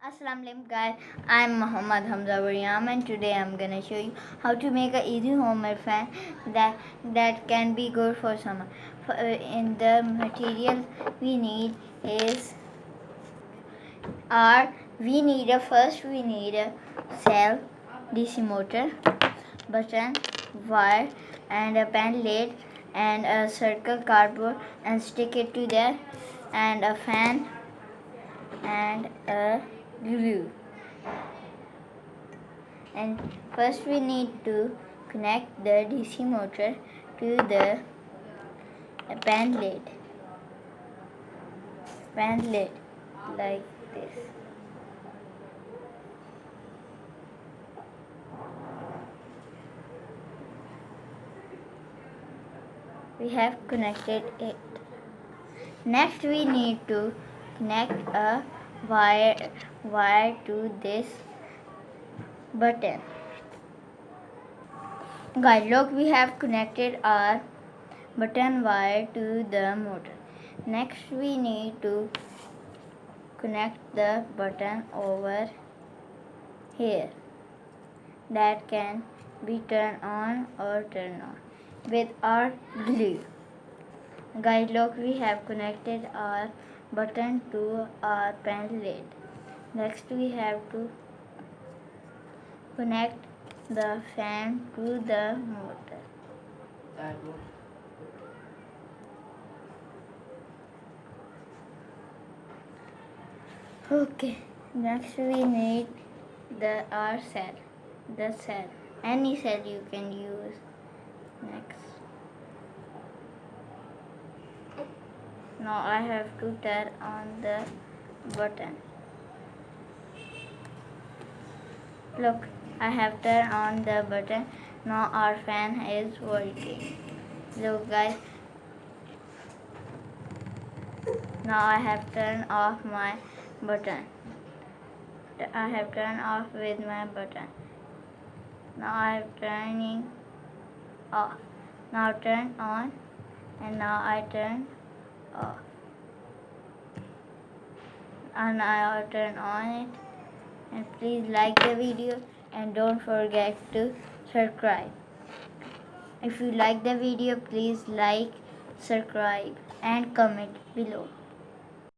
Assalamu alaikum guys, I'm Muhammad Hamza Waryam and today I'm gonna show you how to make an easy homemade fan that can be good for summer. In the material we need is first we need a cell, DC motor, button, wire and a pen lid and a circle cardboard and stick it to there and a fan and a glue. And first we need to connect the DC motor to the pen lid like this. We have connected it. Next we need to connect a wire to this button. Guys, look, we have connected our button wire to the motor. Next we need to connect the button over here that can be turned on or turned on with our glue. Guys, look, we have connected our button to our pen lid. Next we have to connect the fan to the motor. Okay, next we need the cell, any cell you can use. Next, now I have to turn on the button. Look, I have turned on the button. Now our fan is working. Look guys, now I have turned off my button. I have turned off with my button. Now I am turning off. Now turn on and now I turn off. And now I turn on it. And please like the video and don't forget to subscribe. If you like the video, please like, subscribe and comment below.